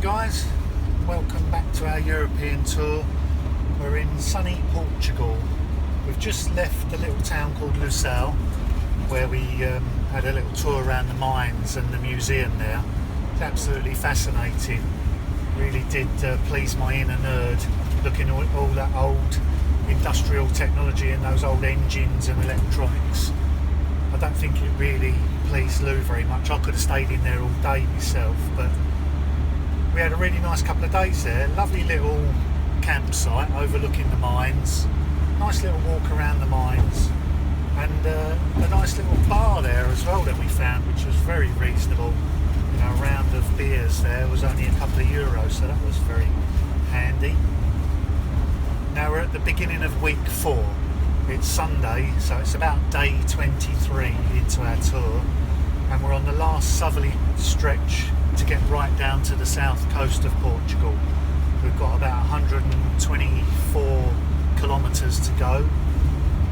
guys, welcome back to our European tour. We're in sunny Portugal. We've just left a little town called Lucelle where we had a little tour around the mines and the museum there. It's absolutely fascinating. Really did please my inner nerd, looking at all that old industrial technology and those old engines and electronics. I don't think it really pleased Lou very much. I could have stayed in there all day myself, but we had a really nice couple of days there. Lovely little campsite overlooking the mines. Nice little walk around the mines, and a nice little bar there as well that we found, which was very reasonable. You know, a round of beers there was only a couple of euros, so that was very handy. Now we're at the beginning of week 4. It's Sunday, so it's about day 23 into our tour, and we're on the last southerly stretch to get right down to the south coast of Portugal. We've got about 124 kilometres to go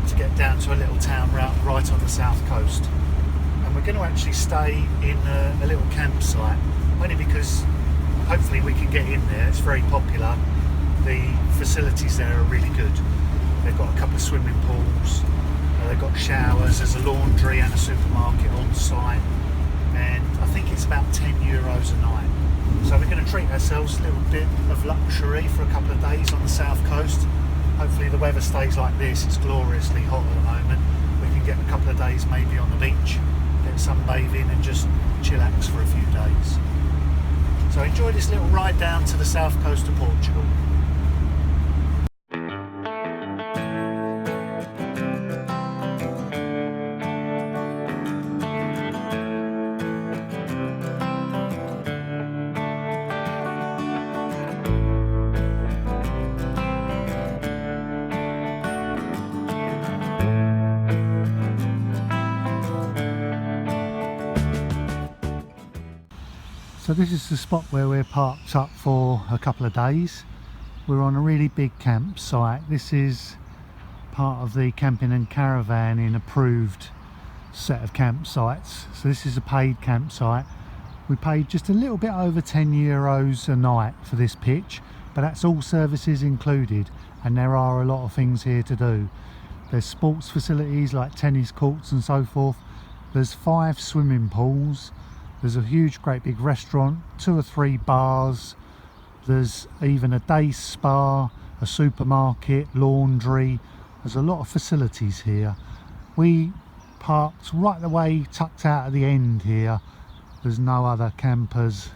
to get down to a little town right on the south coast. And we're going to actually stay in a little campsite, only because hopefully we can get in there. It's very popular. The facilities there are really good. They've got a couple of swimming pools, they've got showers, there's a laundry and a supermarket on site, and I think it's about 10 euros a night. So we're going to treat ourselves a little bit of luxury for a couple of days on the south coast. Hopefully the weather stays like this. It's gloriously hot at the moment. We can get a couple of days maybe on the beach, get sunbathing and just chillax for a few days. So enjoy this little ride down to the south coast of Portugal. So this is the spot where we're parked up for a couple of days. We're on a really big campsite. This is part of the camping and caravanning approved set of campsites. So this is a paid campsite. We paid just a little bit over 10 euros a night for this pitch, but that's all services included, and there are a lot of things here to do. There's sports facilities like tennis courts and so forth. There's 5 swimming pools. There's a huge, great big restaurant, 2 or 3 bars. There's even a day spa, a supermarket, laundry. There's a lot of facilities here. We parked right the way tucked out at the end here. There's no other campers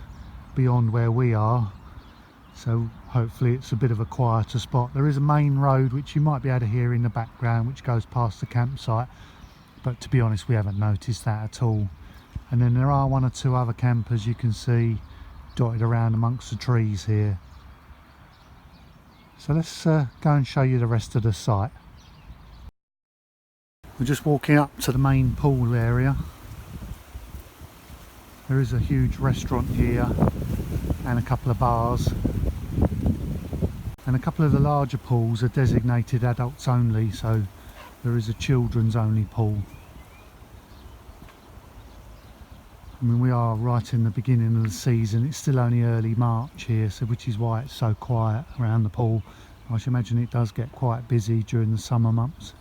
beyond where we are, so hopefully it's a bit of a quieter spot. There is a main road which you might be able to hear in the background, which goes past the campsite, but to be honest we haven't noticed that at all. And then there are 1 or 2 other campers you can see dotted around amongst the trees here. So let's go and show you the rest of the site. We're just walking up to the main pool area. There is a huge restaurant here and a couple of bars. And a couple of the larger pools are designated adults only, so there is a children's only pool. I mean, we are right in the beginning of the season. It's still only early March here, so which is why it's so quiet around the pool. I should imagine it does get quite busy during the summer months.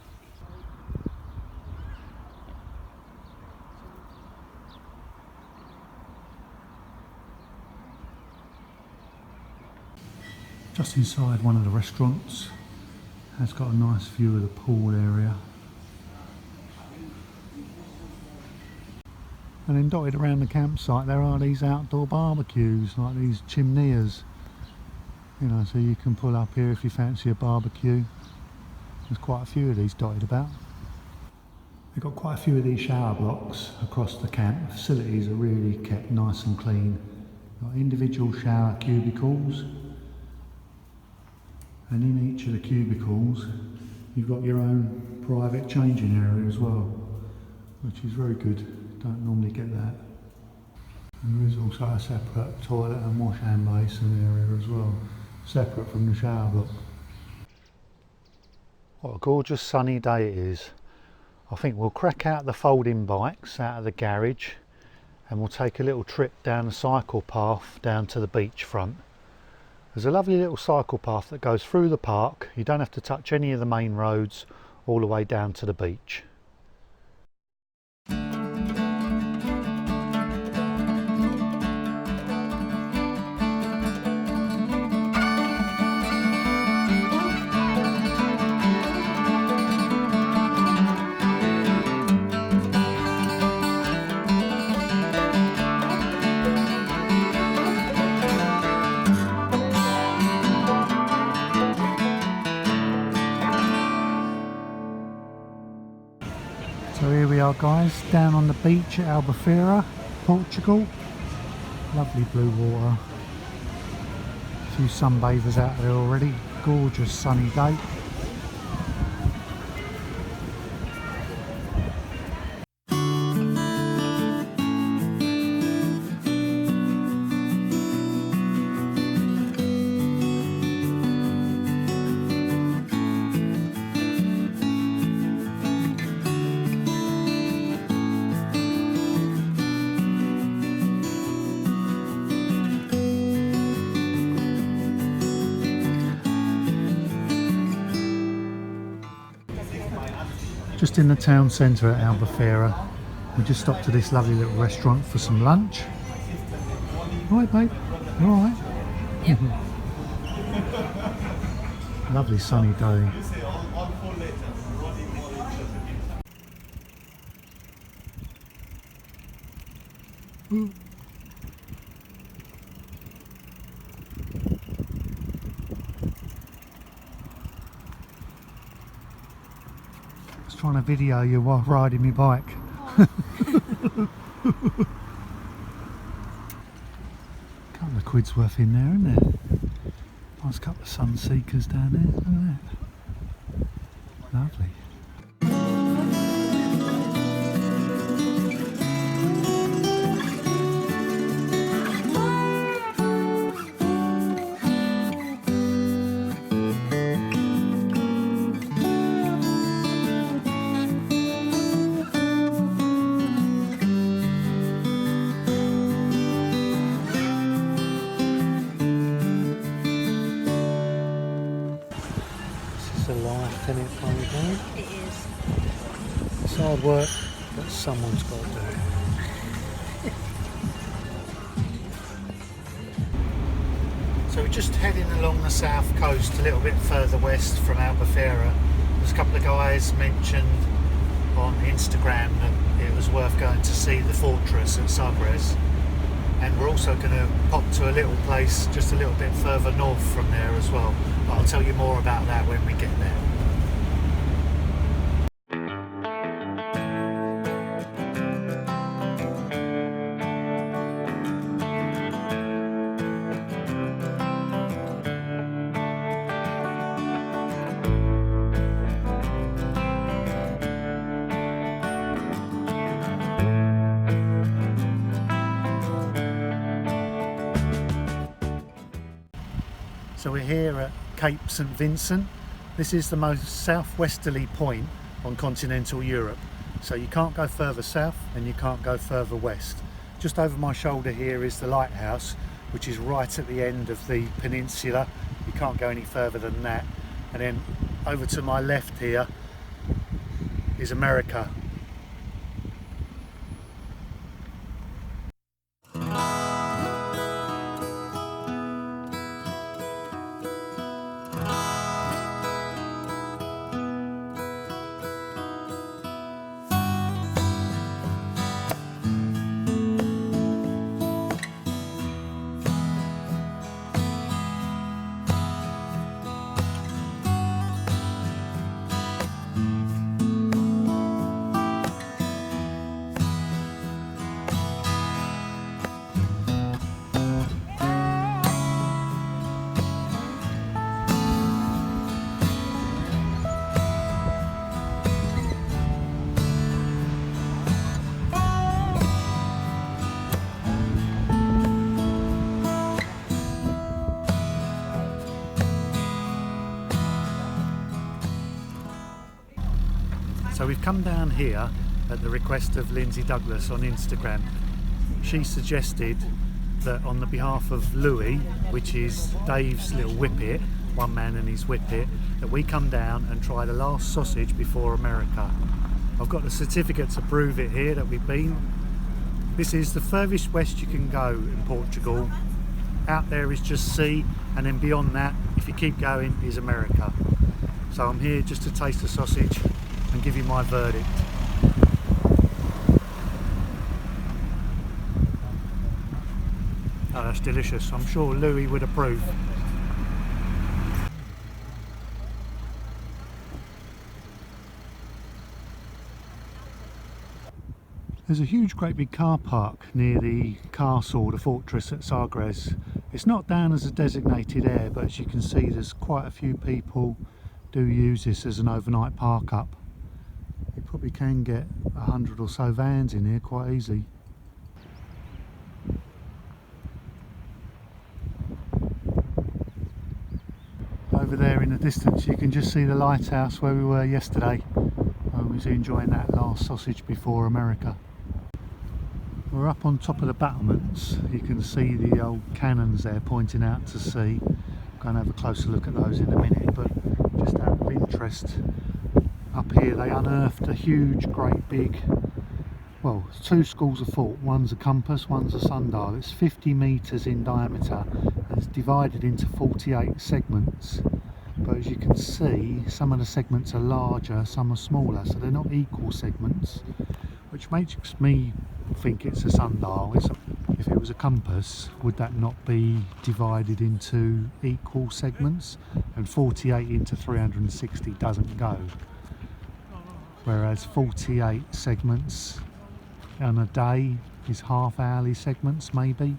Just inside one of the restaurants has got a nice view of the pool area. And then dotted around the campsite there are these outdoor barbecues, like these chimneas. You know, so you can pull up here if you fancy a barbecue. There's quite a few of these dotted about. They've got quite a few of these shower blocks across the camp. The facilities are really kept nice and clean. Got individual shower cubicles. And in each of the cubicles you've got your own private changing area as well, which is very good. Don't normally get that. And there is also a separate toilet and wash hand basin area as well, separate from the shower block. What a gorgeous sunny day it is. I think we'll crack out the folding bikes out of the garage and we'll take a little trip down the cycle path down to the beachfront. There's a lovely little cycle path that goes through the park. You don't have to touch any of the main roads all the way down to the beach. So here we are guys, down on the beach at Albufeira, Portugal. Lovely blue water. A few sunbathers out there already. Gorgeous sunny day. Just in the town centre at Albufeira. We just stopped at this lovely little restaurant for some lunch. Alright babe, you alright? Yep. Lovely sunny day. Trying to video you while riding my bike. Couple of quid's worth in there, isn't there? Nice couple of sun seekers down there. Look at that. Lovely. The life in it, probably. It is. It's hard work, but someone's got to do it. So we're just heading along the south coast a little bit further west from Albufeira. There's a couple of guys mentioned on Instagram that it was worth going to see the fortress at Sagres. And we're also going to pop to a little place just a little bit further north from there as well. But I'll tell you more about that when we get there. So we're here at Cape St Vincent. This is the most southwesterly point on continental Europe. So you can't go further south and you can't go further west. Just over my shoulder here is the lighthouse, which is right at the end of the peninsula. You can't go any further than that. And then over to my left here is America. So we've come down here at the request of Lindsay Douglas on Instagram. she suggested that on the behalf of Louis, which is Dave's little whippet, one man and his whippet, that we come down and try the last sausage before America. I've got the certificate to prove it here that we've been. This is the furthest west you can go in Portugal. Out there is just sea, and then beyond that, if you keep going, is America. So I'm here just to taste the sausage and give you my verdict. Oh, that's delicious. I'm sure Louis would approve. There's a huge great big car park near the castle, the fortress at Sagres. It's not down as a designated area, but as you can see there's quite a few people do use this as an overnight park up. You probably can get 100 or so vans in here quite easy. Over there in the distance you can just see the lighthouse where we were yesterday. I was enjoying that last sausage before America. We're up on top of the battlements. You can see the old cannons there pointing out to sea. I'm going to have a closer look at those in a minute, but just out of interest, up here they unearthed a huge great big, well, two schools of thought. One's a compass, one's a sundial. It's 50 metres in diameter and it's divided into 48 segments, but as you can see some of the segments are larger, some are smaller, so they're not equal segments, which makes me think it's a sundial. If it was a compass, would that not be divided into equal segments? And 48 into 360 doesn't go, whereas 48 segments on a day is half hourly segments maybe.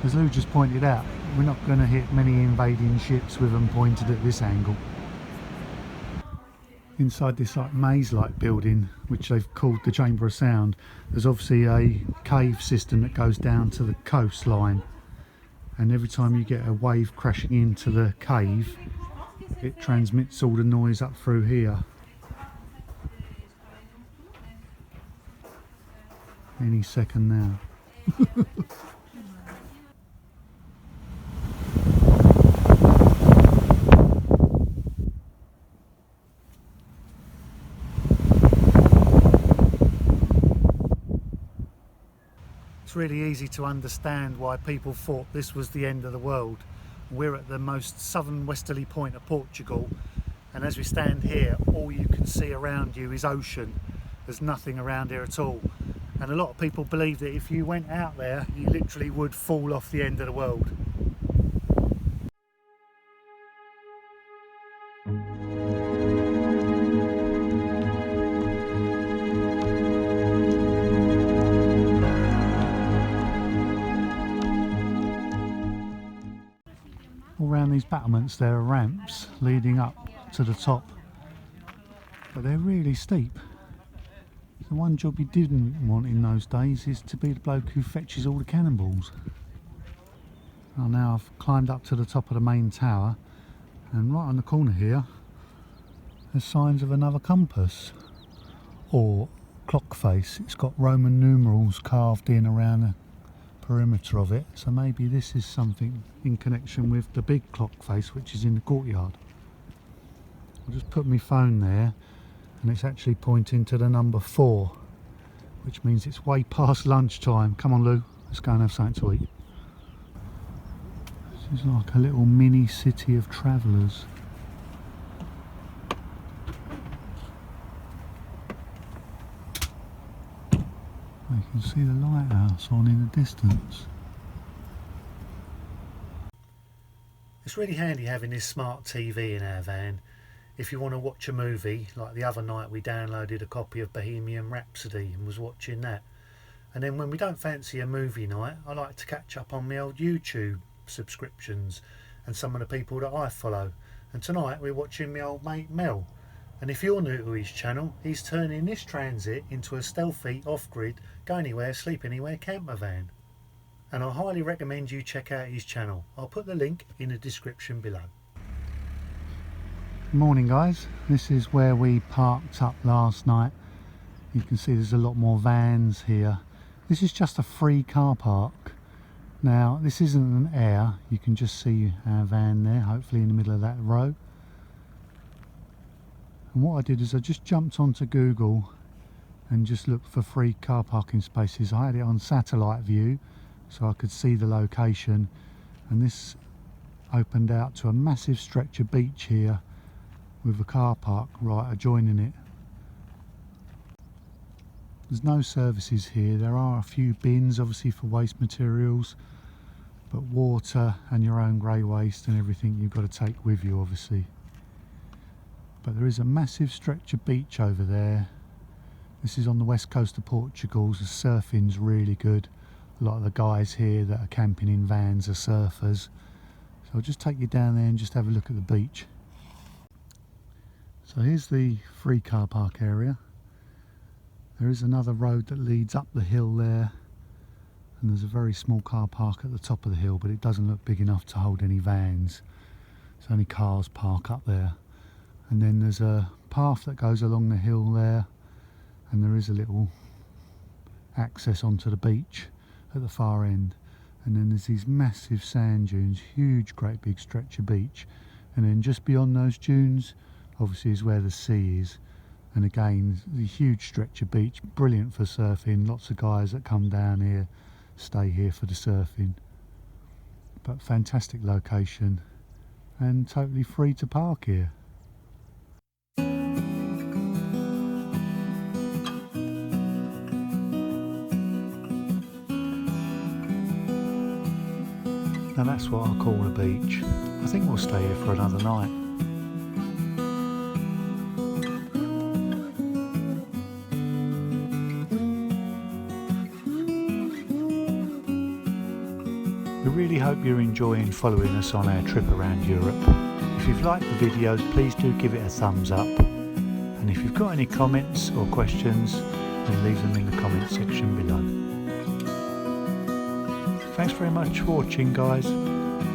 As Lou just pointed out, we're not going to hit many invading ships with them pointed at this angle. Inside this like maze-like building, which they've called the Chamber of Sound, there's obviously a cave system that goes down to the coastline, and every time you get a wave crashing into the cave, it transmits all the noise up through here. Any second now. It's really easy to understand why people thought this was the end of the world. We're at the most southern westerly point of Portugal, and as we stand here all you can see around you is ocean. There's nothing around here at all, and a lot of people believe that if you went out there you literally would fall off the end of the world. All around these battlements there are ramps leading up to the top, but they're really steep. The one job you didn't want in those days is to be the bloke who fetches all the cannonballs. Well, now I've climbed up to the top of the main tower, and right on the corner here there's signs of another compass or clock face. It's got Roman numerals carved in around the perimeter of it, so maybe this is something in connection with the big clock face which is in the courtyard. I'll just put my phone there and it's actually pointing to the number 4, which means it's way past lunchtime. Come on Lou, let's go and have something to eat. This is like a little mini city of travellers. You can see the lighthouse on in the distance. It's really handy having this smart TV in our van. If you want to watch a movie, like the other night we downloaded a copy of Bohemian Rhapsody and was watching that. And then when we don't fancy a movie night, I like to catch up on my old YouTube subscriptions and some of the people that I follow. And tonight we're watching my old mate Mel. And if you're new to his channel, he's turning this transit into a stealthy, off-grid, go anywhere, sleep anywhere camper van. and I highly recommend you check out his channel. I'll put the link in the description below. Morning guys, this is where we parked up last night. You can see there's a lot more vans here. This is just a free car park. Now this isn't an air, you can just see our van there, hopefully in the middle of that row. And what I did is I just jumped onto Google and just looked for free car parking spaces. I had it on satellite view so I could see the location, and this opened out to a massive stretch of beach here with a car park right adjoining it. There's no services here. There are a few bins obviously for waste materials, but water and your own grey waste and everything you've got to take with you obviously. But there is a massive stretch of beach over there. This is on the west coast of Portugal. The surfing's really good. A lot of the guys here that are camping in vans are surfers. So I'll just take you down there and just have a look at the beach. So here's the free car park area. There is another road that leads up the hill there, and there's a very small car park at the top of the hill, but it doesn't look big enough to hold any vans. So only cars park up there. And then there's a path that goes along the hill there, and there is a little access onto the beach at the far end. And then there's these massive sand dunes, huge great big stretch of beach, and then just beyond those dunes obviously is where the sea is. And again, the huge stretch of beach, brilliant for surfing. Lots of guys that come down here stay here for the surfing. But fantastic location and totally free to park here. Now that's what I call a beach. I think we'll stay here for another night. We really hope you're enjoying following us on our trip around Europe. If you've liked the videos, please do give it a thumbs up. And if you've got any comments or questions, then leave them in the comment section below. Thanks very much for watching guys.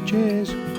Cheers!